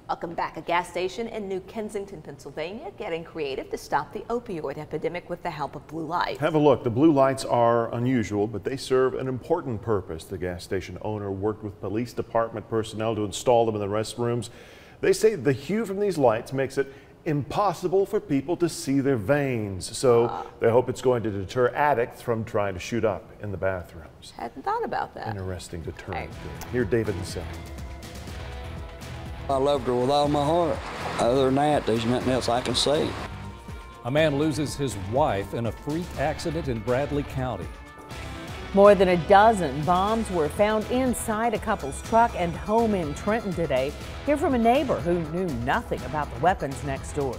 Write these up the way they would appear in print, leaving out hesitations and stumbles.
Welcome back. A gas station in New Kensington, Pennsylvania, getting creative to stop the opioid epidemic with the help of blue lights. Have a look. The blue lights are unusual, but they serve an important purpose. The gas station owner worked with police department personnel to install them in the restrooms. They say the hue from these lights makes it impossible for people to see their veins. So they hope it's going to deter addicts from trying to shoot up in the bathrooms. Hadn't thought about that. Interesting deterrent. Here, David and Sally. I loved her with all my heart. Other than that, there's nothing else I can say. A man loses his wife in a freak accident in Bradley County. More than a dozen bombs were found inside a couple's truck and home in Trenton today. Hear from a neighbor who knew nothing about the weapons next door.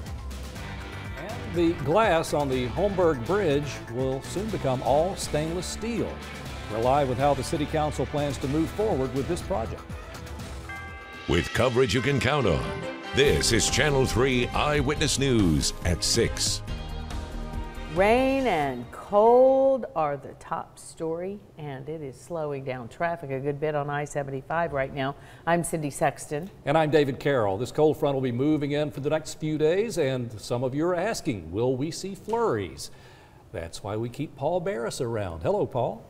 And the glass on the Holmberg Bridge will soon become all stainless steel. We're live with how the City Council plans to move forward with this project. With coverage you can count on, this is Channel 3 Eyewitness News at 6. Rain and cold are the top story, and it is slowing down traffic a good bit on I-75 right now. I'm Cindy Sexton. And I'm David Carroll. This cold front will be moving in for the next few days, and some of you are asking, will we see flurries? That's why we keep Paul Barris around. Hello, Paul.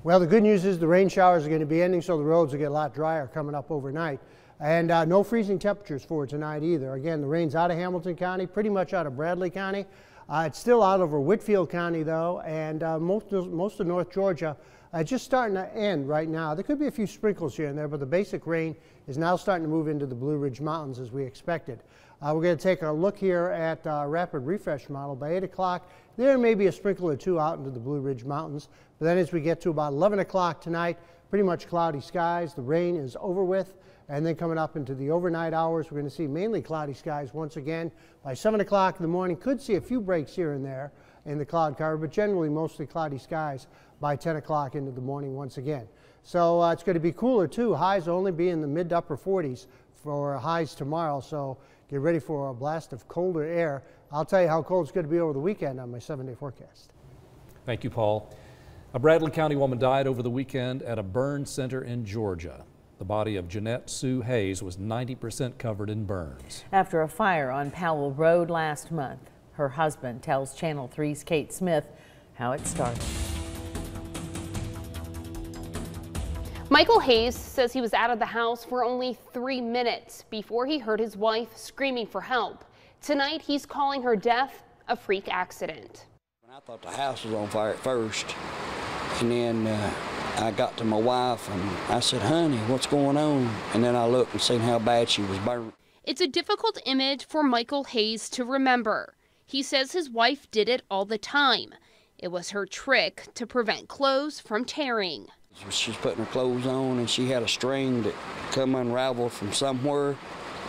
Well, the good news is the rain showers are going to be ending, so the roads will get a lot drier coming up overnight. And no freezing temperatures for tonight either. Again, the rain's out of Hamilton County, pretty much out of Bradley County. It's still out over Whitfield County, though, and most of North Georgia just starting to end right now. There could be a few sprinkles here and there, but the basic rain is now starting to move into the Blue Ridge Mountains as we expected. We're going to take a look here at rapid refresh model. By 8 o'clock, there may be a sprinkle or two out into the Blue Ridge Mountains. But then as we get to about 11 o'clock tonight, pretty much cloudy skies. The rain is over with. And then coming up into the overnight hours, we're going to see mainly cloudy skies once again. By 7 o'clock in the morning, could see a few breaks here and there in the cloud cover, but generally mostly cloudy skies by 10 o'clock into the morning once again. So it's going to be cooler too. Highs will only be in the mid to upper 40s for highs tomorrow. So get ready for a blast of colder air. I'll tell you how cold it's going to be over the weekend on my 7-day forecast. Thank you, Paul. A Bradley County woman died over the weekend at a burn center in Georgia. The body of Jeanette Sue Hayes was 90% covered in burns. After a fire on Powell Road last month, her husband tells Channel 3's Kate Smith how it started. Michael Hayes says he was out of the house for only 3 minutes before he heard his wife screaming for help. Tonight, he's calling her death a freak accident. I thought the house was on fire at first, and then I got to my wife and I said, honey, what's going on? And then I looked and seen how bad she was burned. It's a difficult image for Michael Hayes to remember. He says his wife did it all the time. It was her trick to prevent clothes from tearing. She was putting her clothes on and she had a string that come unraveled from somewhere,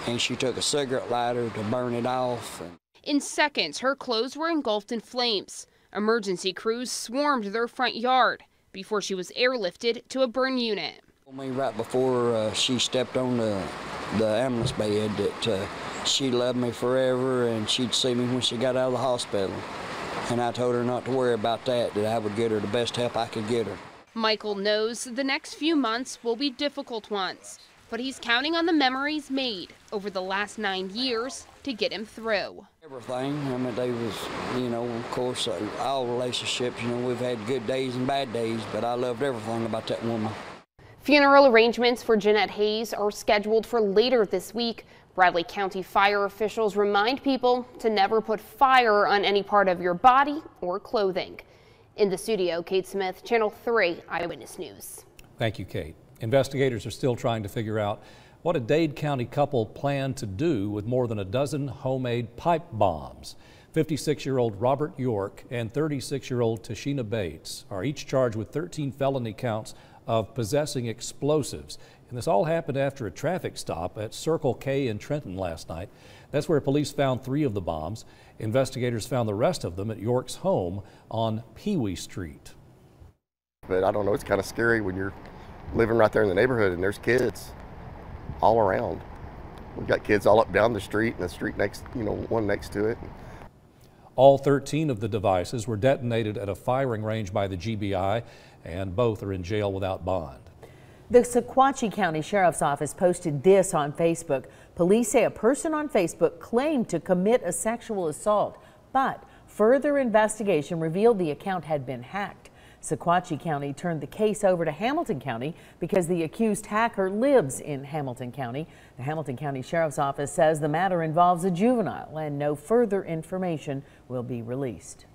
and she took a cigarette lighter to burn it off. In seconds, her clothes were engulfed in flames. Emergency crews swarmed their front yard before she was airlifted to a burn unit. Right before she stepped on the ambulance bed that she loved me forever and she'd see me when she got out of the hospital. And I told her not to worry about that I would get her the best help I could get her. Michael knows the next few months will be difficult ones, but he's counting on the memories made over the last 9 years to get him through. Everything. I mean, they was, of course, all relationships, we've had good days and bad days, but I loved everything about that woman. Funeral arrangements for Jeanette Hayes are scheduled for later this week. Bradley County fire officials remind people to never put fire on any part of your body or clothing. In the studio, Kate Smith, Channel 3 Eyewitness News. Thank you, Kate. Investigators are still trying to figure out what a Dade County couple planned to do with more than a dozen homemade pipe bombs. 56-year-old Robert York and 36-year-old Tashina Bates are each charged with 13 felony counts of possessing explosives. And this all happened after a traffic stop at Circle K in Trenton last night. That's where police found 3 of the bombs. Investigators found the rest of them at York's home on Pee Wee Street. But I don't know, it's kind of scary when you're living right there in the neighborhood and there's kids all around. We've got kids all up down the street and the street next, one next to it. All 13 of the devices were detonated at a firing range by the GBI, and both are in jail without bond. The Sequatchie County Sheriff's Office posted this on Facebook. Police say a person on Facebook claimed to commit a sexual assault, but further investigation revealed the account had been hacked. Sequatchie County turned the case over to Hamilton County because the accused hacker lives in Hamilton County. The Hamilton County Sheriff's Office says the matter involves a juvenile and no further information will be released.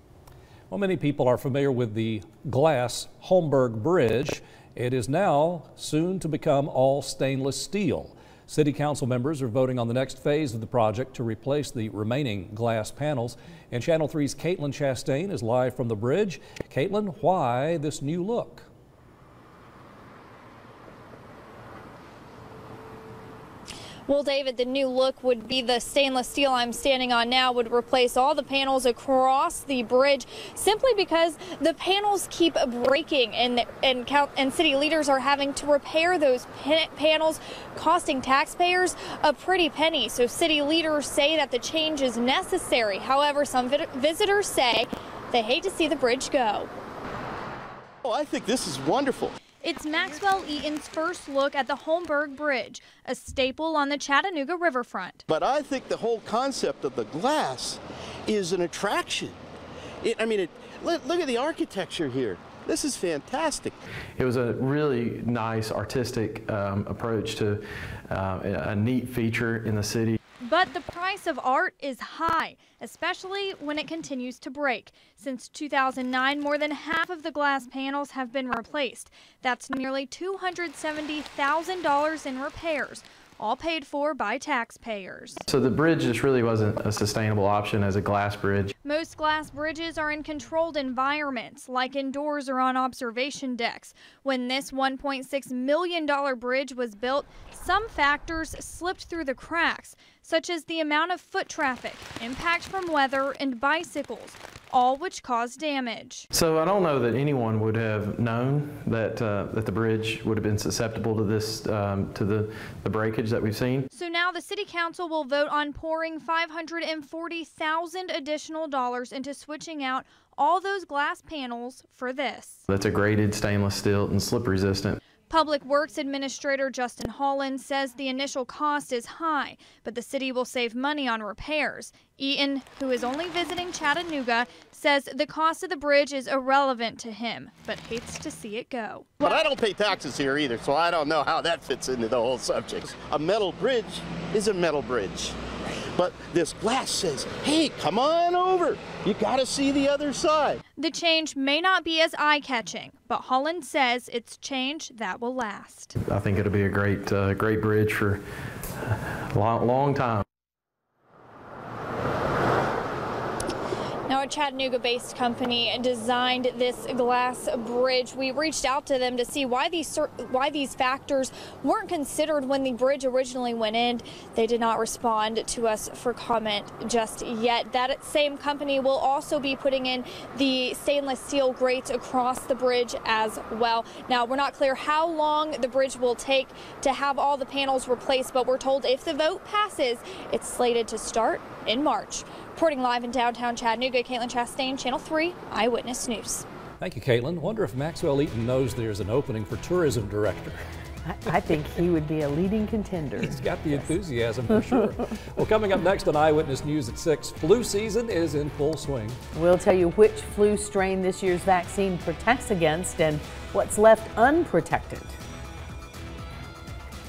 Well, many people are familiar with the glass Holmberg Bridge. It is now soon to become all stainless steel. City Council members are voting on the next phase of the project to replace the remaining glass panels. And Channel 3's Caitlin Chastain is live from the bridge. Caitlin, why this new look? Well, David, the new look would be the stainless steel I'm standing on now would replace all the panels across the bridge simply because the panels keep breaking and city leaders are having to repair those panels, costing taxpayers a pretty penny. So city leaders say that the change is necessary. However, some visitors say they hate to see the bridge go. Oh, I think this is wonderful. It's Maxwell Eaton's first look at the Holmberg Bridge, a staple on the Chattanooga riverfront. But I think the whole concept of the glass is an attraction. Look at the architecture here. This is fantastic. It was a really nice artistic approach to a neat feature in the city. But the price of art is high, especially when it continues to break. Since 2009, more than half of the glass panels have been replaced. That's nearly $270,000 in repairs, all paid for by taxpayers. So the bridge just really wasn't a sustainable option as a glass bridge. Most glass bridges are in controlled environments, like indoors or on observation decks. When this $1.6 million bridge was built, some factors slipped through the cracks, such as the amount of foot traffic, impact from weather, and bicycles, all which caused damage. So I don't know that anyone would have known that that the bridge would have been susceptible to this, to the breakage that we've seen. So now the City Council will vote on pouring $540,000 additional dollars into switching out all those glass panels for this. That's a graded stainless steel and slip resistant. Public Works Administrator Justin Holland says the initial cost is high, but the city will save money on repairs. Eaton, who is only visiting Chattanooga, says the cost of the bridge is irrelevant to him, but hates to see it go. But I don't pay taxes here either, so I don't know how that fits into the whole subject. A metal bridge is a metal bridge. But this glass says, hey, come on over. You got to see the other side. The change may not be as eye-catching, but Holland says it's change that will last. I think it'll be a great bridge for a long time. Now, a Chattanooga-based company designed this glass bridge. We reached out to them to see why these factors weren't considered when the bridge originally went in. They did not respond to us for comment just yet. That same company will also be putting in the stainless steel grates across the bridge as well. Now, we're not clear how long the bridge will take to have all the panels replaced, but we're told if the vote passes, it's slated to start in March. Reporting live in downtown Chattanooga, Caitlin Chastain, Channel 3 Eyewitness News. Thank you, Caitlin. Wonder if Maxwell Eaton knows there's an opening for tourism director. I think he would be a leading contender. He's got the enthusiasm for sure. Well, coming up next on Eyewitness News at 6, flu season is in full swing. We'll tell you which flu strain this year's vaccine protects against and what's left unprotected.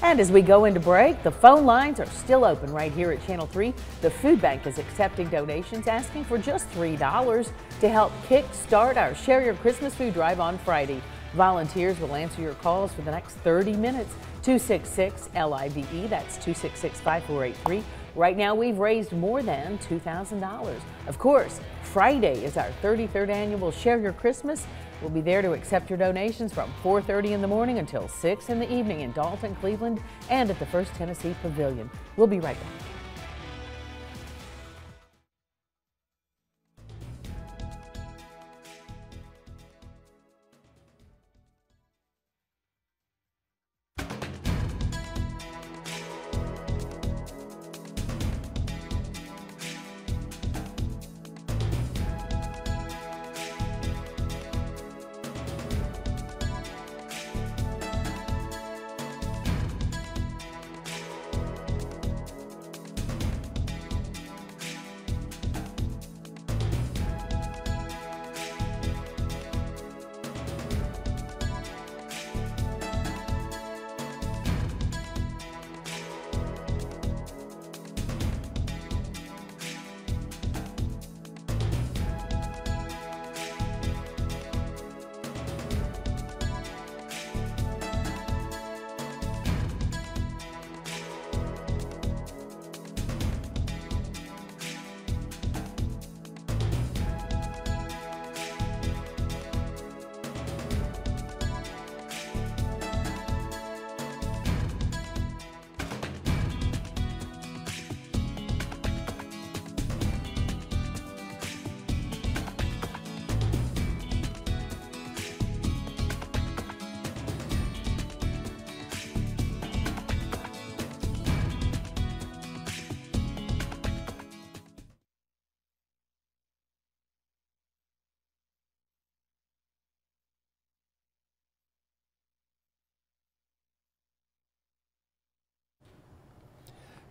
And as we go into break, the phone lines are still open right here at Channel 3. The food bank is accepting donations, asking for just $3 to help kick-start our Share Your Christmas Food Drive on Friday. Volunteers will answer your calls for the next 30 minutes. 266-LIVE, that's 266-5483. Right now, we've raised more than $2,000. Of course, Friday is our 33rd annual Share Your Christmas. We'll be there to accept your donations from 4:30 in the morning until 6 in the evening in Dalton, Cleveland, and at the First Tennessee Pavilion. We'll be right back.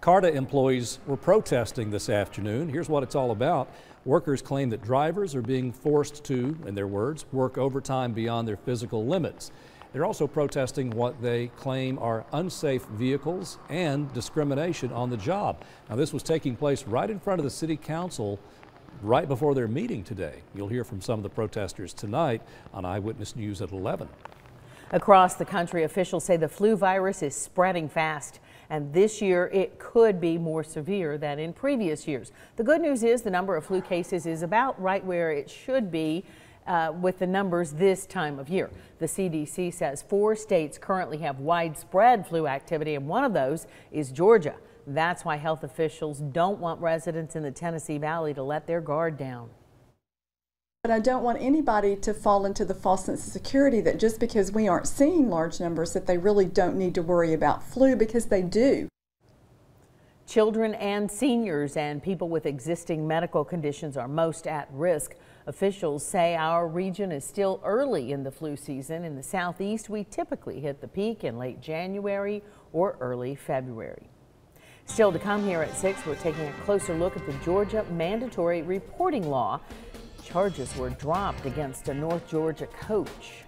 CARTA employees were protesting this afternoon. Here's what it's all about. Workers claim that drivers are being forced to, in their words, work overtime beyond their physical limits. They're also protesting what they claim are unsafe vehicles and discrimination on the job. Now, this was taking place right in front of the City Council right before their meeting today. You'll hear from some of the protesters tonight on Eyewitness News at 11. Across the country, officials say the flu virus is spreading fast, and this year it could be more severe than in previous years. The good news is the number of flu cases is about right where it should be with the numbers this time of year. The CDC says 4 states currently have widespread flu activity, and one of those is Georgia. That's why health officials don't want residents in the Tennessee Valley to let their guard down. But I don't want anybody to fall into the false sense of security that just because we aren't seeing large numbers that they really don't need to worry about flu, because they do. Children and seniors and people with existing medical conditions are most at risk. Officials say our region is still early in the flu season. In the southeast, we typically hit the peak in late January or early February. Still to come here at 6, we're taking a closer look at the Georgia mandatory reporting law. Charges were dropped against a North Georgia coach.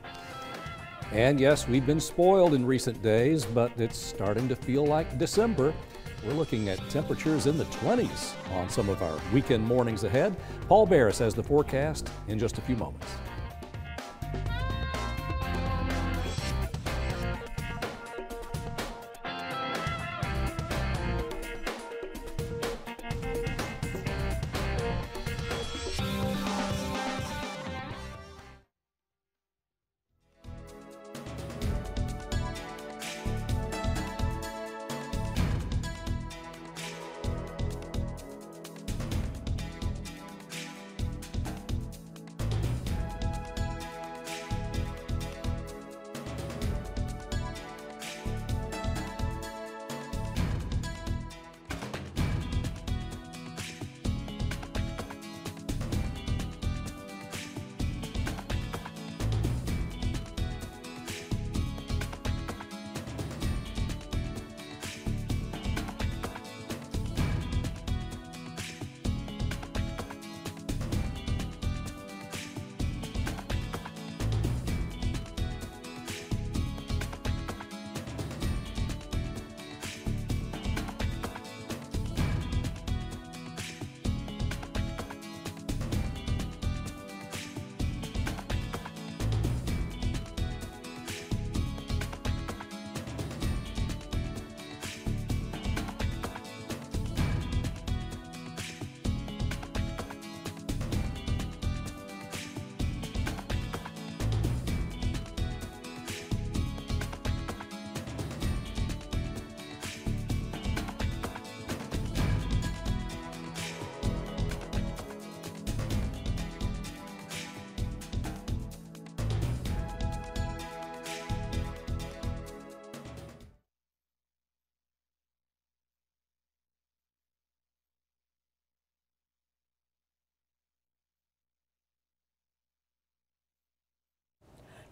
And yes, we've been spoiled in recent days, but it's starting to feel like December. We're looking at temperatures in the 20s on some of our weekend mornings ahead. Paul Barris has the forecast in just a few moments.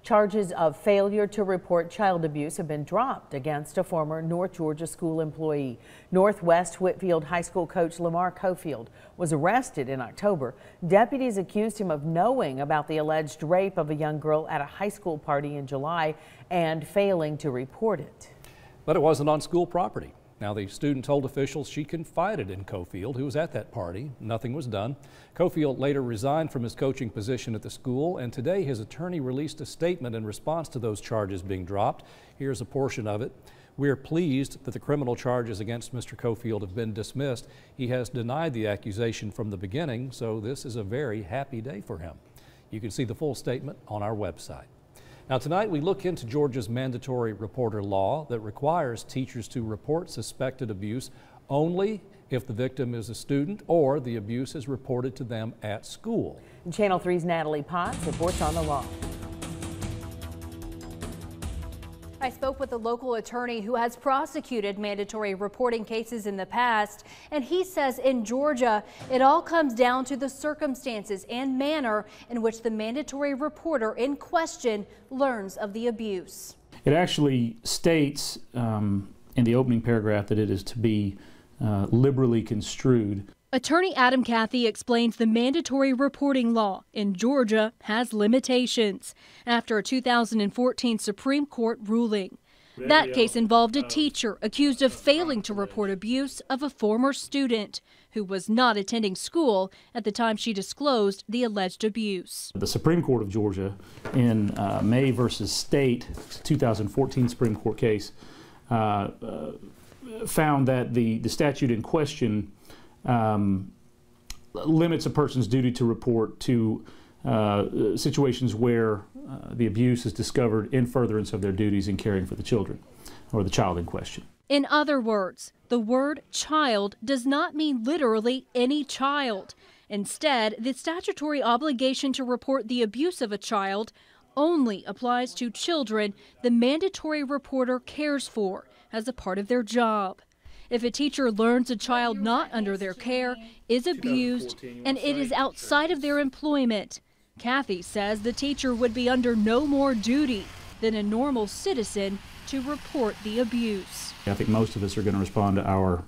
Charges of failure to report child abuse have been dropped against a former North Georgia school employee. Northwest Whitfield High School coach Lamar Cofield was arrested in October. Deputies accused him of knowing about the alleged rape of a young girl at a high school party in July and failing to report it. But it wasn't on school property. Now, the student told officials she confided in Cofield, who was at that party. Nothing was done. Cofield later resigned from his coaching position at the school, and today his attorney released a statement in response to those charges being dropped. Here's a portion of it. We are pleased that the criminal charges against Mr. Cofield have been dismissed. He has denied the accusation from the beginning, so this is a very happy day for him. You can see the full statement on our website. Now tonight we look into Georgia's mandatory reporter law that requires teachers to report suspected abuse only if the victim is a student or the abuse is reported to them at school. Channel 3's Natalie Potts reports on the law. I spoke with a local attorney who has prosecuted mandatory reporting cases in the past, and he says in Georgia, it all comes down to the circumstances and manner in which the mandatory reporter in question learns of the abuse. It actually states in the opening paragraph that it is to be liberally construed. Attorney Adam Cathy explains the mandatory reporting law in Georgia has limitations after a 2014 Supreme Court ruling. That case involved a teacher accused of failing to report abuse of a former student who was not attending school at the time she disclosed the alleged abuse. The Supreme Court of Georgia in May versus State 2014 Supreme Court case found that the statute in question limits a person's duty to report to situations where the abuse is discovered in furtherance of their duties in caring for the children or the child in question. In other words, the word child does not mean literally any child. Instead, the statutory obligation to report the abuse of a child only applies to children the mandatory reporter cares for as a part of their job. If a teacher learns a child not under their care is abused and it is outside of their employment, Cathy says the teacher would be under no more duty than a normal citizen to report the abuse. I think most of us are going to respond to our,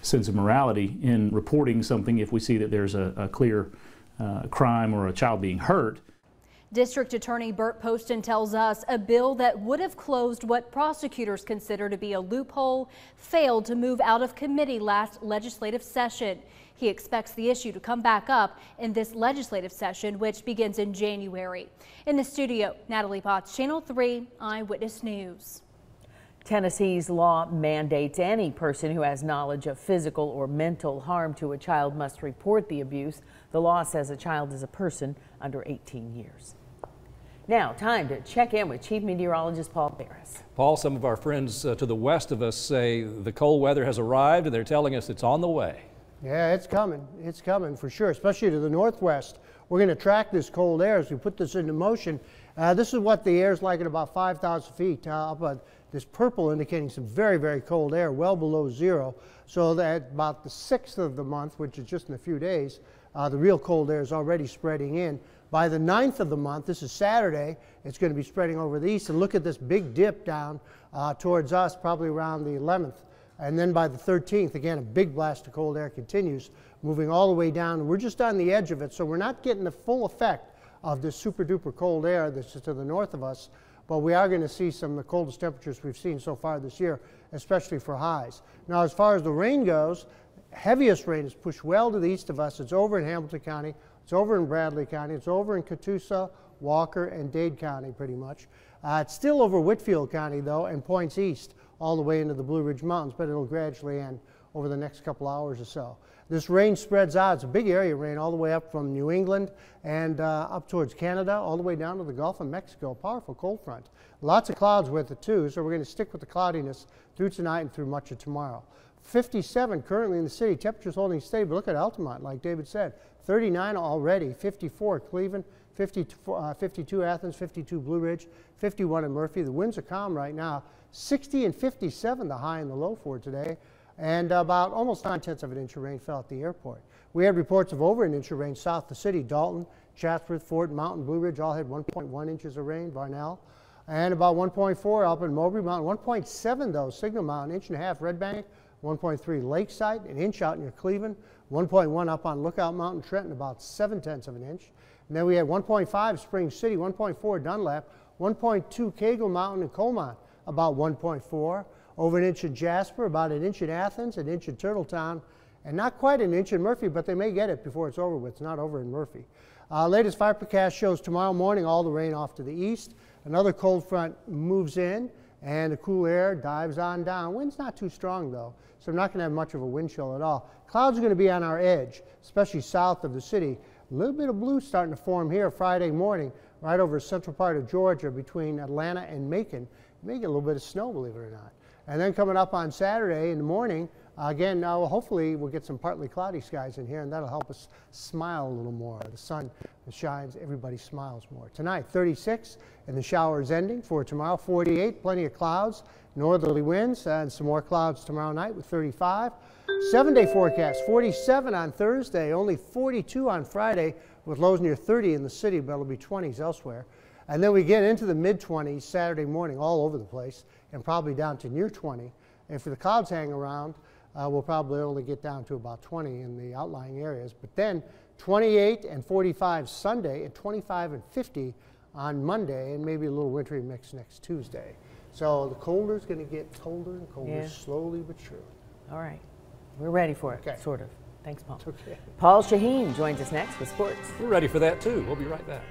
sense of morality in reporting something if we see that there's a clear crime or a child being hurt. District Attorney Burt Poston tells us a bill that would have closed what prosecutors consider to be a loophole failed to move out of committee last legislative session. He expects the issue to come back up in this legislative session, which begins in January. In the studio, Natalie Potts, Channel 3 Eyewitness News. Tennessee's law mandates any person who has knowledge of physical or mental harm to a child must report the abuse. The law says a child is a person under 18 years. Now, time to check in with Chief Meteorologist Paul Barris. Paul, some of our friends to the west of us say the cold weather has arrived and they're telling us it's on the way. Yeah, it's coming. It's coming for sure, especially to the northwest. We're going to track this cold air as we put this into motion. This is what the air is like at about 5,000 feet. This purple indicating some very, very cold air, well below zero. So that about the 6th of the month, which is just in a few days, the real cold air is already spreading in. By the 9th of the month, this is Saturday, it's going to be spreading over the east. And look at this big dip down towards us, probably around the 11th. And then by the 13th, again, a big blast of cold air continues, moving all the way down. And we're just on the edge of it, so we're not getting the full effect of this super-duper cold air that's to the north of us. But we are going to see some of the coldest temperatures we've seen so far this year, especially for highs. Now, as far as the rain goes, heaviest rain is pushed well to the east of us. It's over in Hamilton County. It's over in Bradley County. It's over in Catoosa, Walker, and Dade County, pretty much. It's still over Whitfield County, though, and points east all the way into the Blue Ridge Mountains, but it'll gradually end over the next couple hours or so. This rain spreads out. It's a big area of rain all the way up from New England and up towards Canada, all the way down to the Gulf of Mexico. Powerful cold front. Lots of clouds with it, too, so we're going to stick with the cloudiness through tonight and through much of tomorrow. 57 currently in the city. Temperatures holding steady, but look at Altamont, like David said. 39 already, 54 Cleveland, 52 Athens, 52 Blue Ridge, 51 in Murphy. The winds are calm right now. 60 and 57 the high and the low for today. And about almost 9/10 of an inch of rain fell at the airport. We had reports of over an inch of rain south of the city. Dalton, Chatsworth, Fort, Mountain, Blue Ridge all had 1.1 inches of rain. Varnell. And about 1.4 up in Mowbray Mountain. 1.7 though, Signal Mountain, 1.5 inch Red Bank. 1.3 Lakeside, an inch out near Cleveland. 1.1 up on Lookout Mountain, Trenton, about 7/10 of an inch. And then we had 1.5 Spring City, 1.4 Dunlap, 1.2 Cagle Mountain and Colmont, about 1.4. Over an inch in Jasper, about an inch in Athens, an inch in Turtletown, and not quite an inch in Murphy, but they may get it before it's over with. It's not over in Murphy. Latest fire forecast shows tomorrow morning all the rain off to the east. Another cold front moves in, and the cool air dives on down. Wind's not too strong, though, so we're not going to have much of a wind chill at all. Clouds are going to be on our edge, especially south of the city. A little bit of blue starting to form here Friday morning, right over the central part of Georgia between Atlanta and Macon. You may get a little bit of snow, believe it or not. And then coming up on Saturday in the morning, again, hopefully we'll get some partly cloudy skies in here, and that'll help us smile a little more. The sun shines, everybody smiles more. Tonight, 36, and the showers ending. For tomorrow, 48, plenty of clouds, northerly winds, and some more clouds tomorrow night with 35. 7-day forecast, 47 on Thursday, only 42 on Friday, with lows near 30 in the city, but it'll be 20s elsewhere. And then we get into the mid-20s Saturday morning all over the place, and probably down to near 20. And if the clouds hang around, we'll probably only get down to about 20 in the outlying areas. But then 28 and 45 Sunday and 25 and 50 on Monday, and maybe a little wintry mix next Tuesday. So the colder is going to get colder and colder, slowly but surely. All right. We're ready for it, okay. Sort of. Thanks, Paul. Okay. Paul Shaheen joins us next with sports. We're ready for that, too. We'll be right back.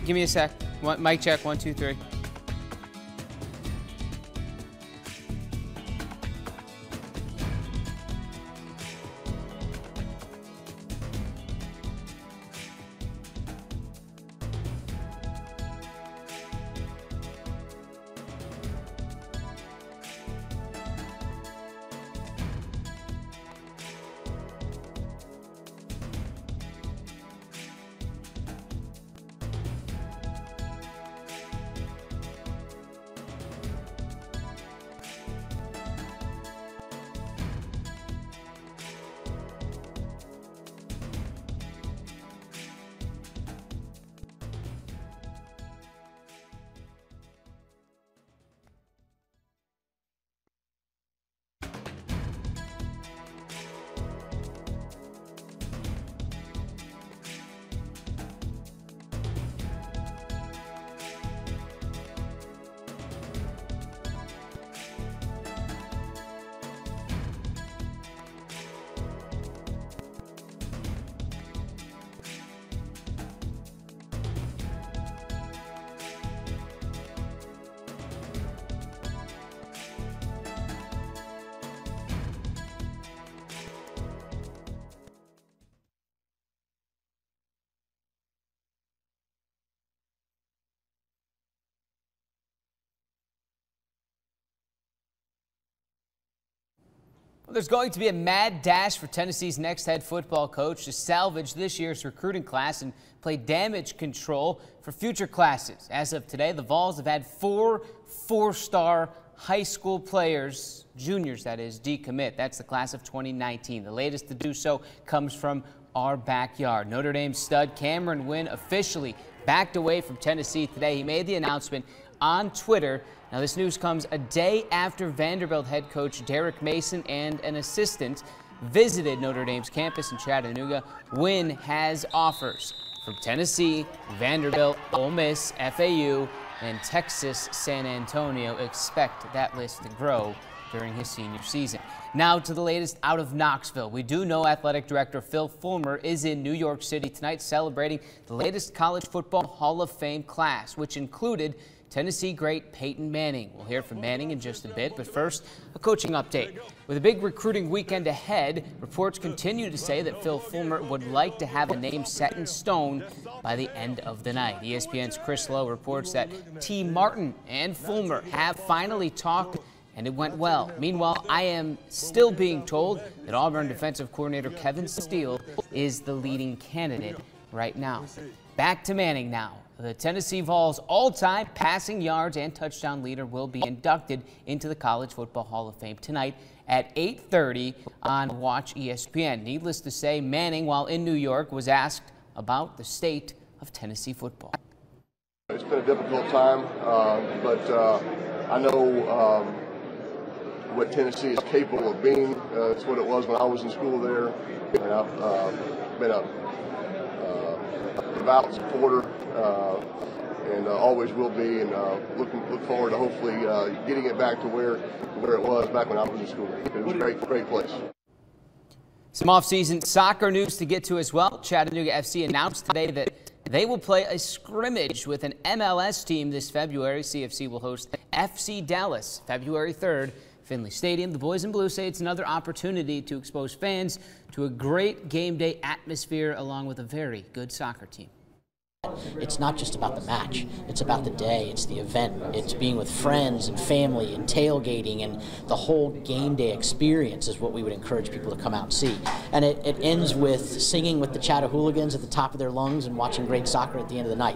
Give me a sec. Mic check, 1, 2, 3. There's going to be a mad dash for Tennessee's next head football coach to salvage this year's recruiting class and play damage control for future classes. As of today, the Vols have had 4 four-star high school players, juniors that is, decommit. That's the class of 2019. The latest to do so comes from our backyard. Notre Dame stud Cameron Wynn officially backed away from Tennessee today. He made the announcement on Twitter. Now, this news comes a day after Vanderbilt head coach Derek Mason and an assistant visited Notre Dame's campus in Chattanooga. Wynn has offers from Tennessee, Vanderbilt, Ole Miss, FAU, and Texas San Antonio. Expect that list to grow during his senior season. Now to the latest out of Knoxville. We do know athletic director Phil Fulmer is in New York City tonight celebrating the latest college football Hall of Fame class, which included Tennessee great Peyton Manning. We'll hear from Manning in just a bit, but first, a coaching update. With a big recruiting weekend ahead, reports continue to say that Phil Fulmer would like to have a name set in stone by the end of the night. ESPN's Chris Lowe reports that T. Martin and Fulmer have finally talked, and it went well. Meanwhile, I am still being told that Auburn defensive coordinator Kevin Steele is the leading candidate right now. Back to Manning now. The Tennessee Vols' all-time passing yards and touchdown leader will be inducted into the College Football Hall of Fame tonight at 8:30 on Watch ESPN. Needless to say, Manning, while in New York, was asked about the state of Tennessee football. It's been a difficult time, but I know what Tennessee is capable of being. It's what it was when I was in school there, and I've been a devout supporter and always will be. And look forward to hopefully getting it back to where it was back when I was in school. It was a great place. Some off-season soccer news to get to as well. Chattanooga FC announced today that they will play a scrimmage with an MLS team this February. CFC will host FC Dallas February 3rd. Finley Stadium. The Boys in Blue say it's another opportunity to expose fans to a great game day atmosphere along with a very good soccer team. It's not just about the match, it's about the day, it's the event, it's being with friends and family and tailgating, and the whole game day experience is what we would encourage people to come out and see. And it ends with singing with the Chattahooligans at the top of their lungs and watching great soccer at the end of the night.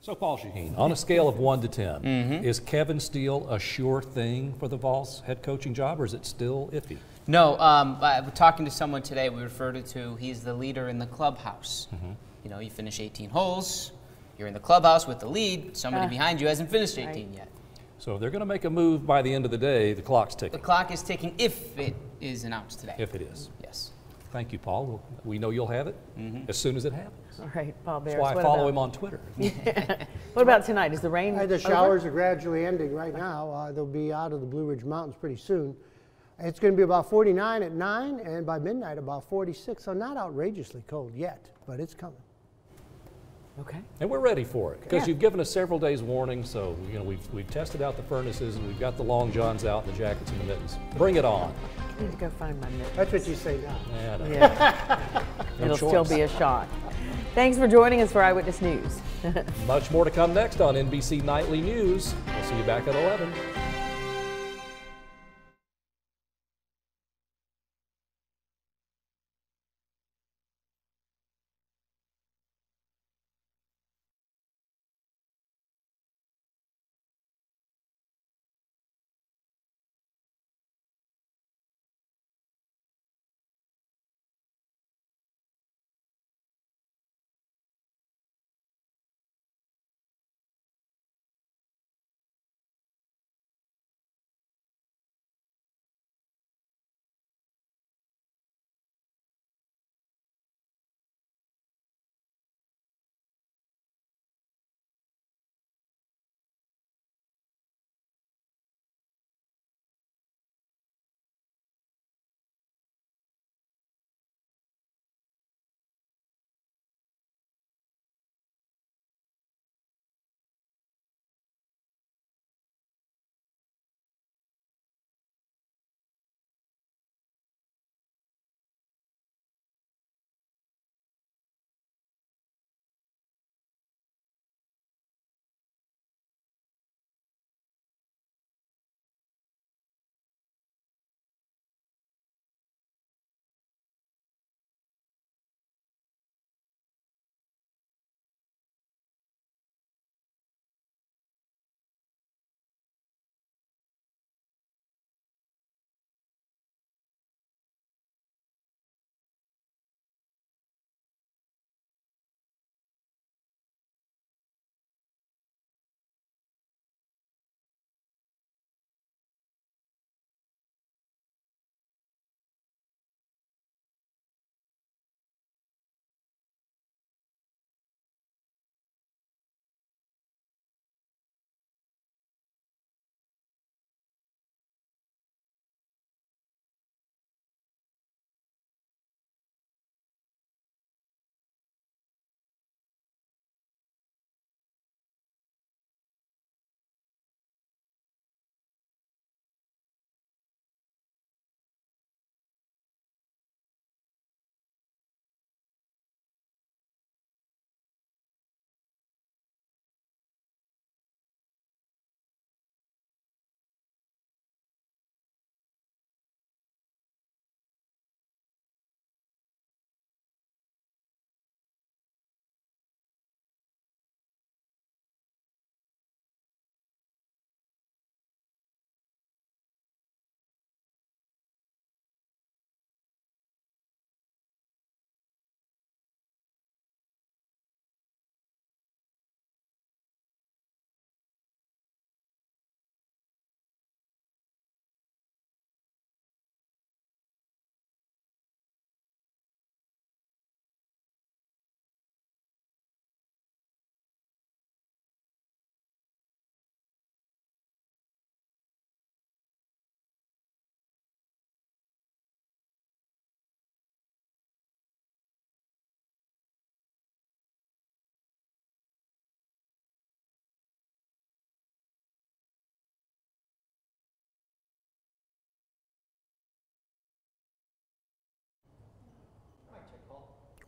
So, Paul Shaheen, on a scale of 1 to 10, is Kevin Steele a sure thing for the Vols head coaching job, or is it still iffy? No, talking to someone today, we referred to he's the leader in the clubhouse. You know, you finish 18 holes, you're in the clubhouse with the lead, somebody behind you hasn't finished 18 yet. So if they're going to make a move by the end of the day, the clock's ticking. The clock is ticking if it is announced today. If it is. Yes. Thank you, Paul. We know you'll have it as soon as it happens. All right, Paul Bears. That's why I follow him on Twitter. What about tonight? Is the rain The showers are gradually ending right now. They'll be out of the Blue Ridge Mountains pretty soon. It's going to be about 49 at 9, and by midnight about 46. So not outrageously cold yet, but it's coming. Okay. And we're ready for it because you've given us several days warning. So we've tested out the furnaces and we've got the long johns out, and the jackets and the mittens. Bring it on. I need to go find my mittens. That's what you say now. Yeah. It'll still be a shock. Thanks for joining us for Eyewitness News. Much more to come next on NBC Nightly News. We'll see you back at 11.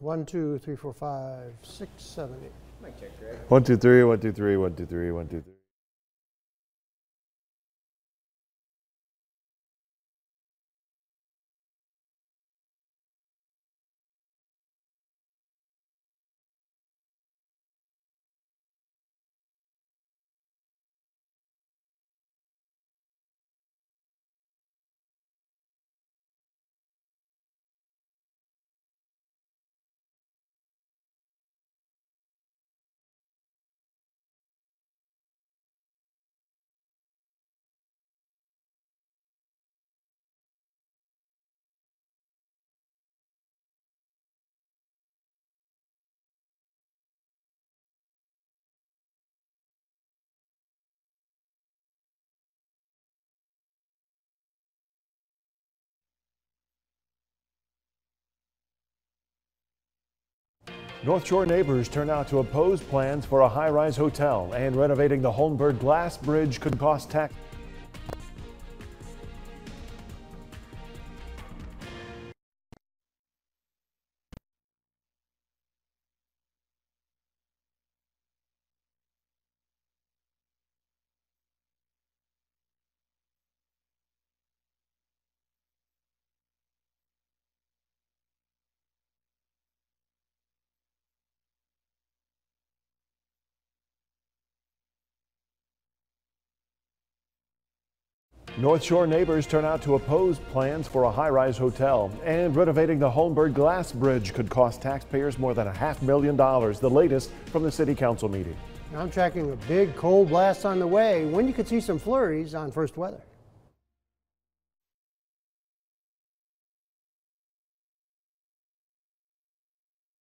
1, 2, 3, 4, 5, 6, 7, 8. Mic check, Greg. 1, 2, 3, 1, 2, 3, 1, 2, 3, 1, 2, 3. North Shore neighbors turn out to oppose plans for a high-rise hotel, and renovating the Holmberg Glass Bridge could cost tax. North Shore neighbors turn out to oppose plans for a high-rise hotel, and renovating the Holmberg Glass Bridge could cost taxpayers more than $500,000, the latest from the City Council meeting. I'm tracking a big cold blast on the way. When you could see some flurries on First Weather.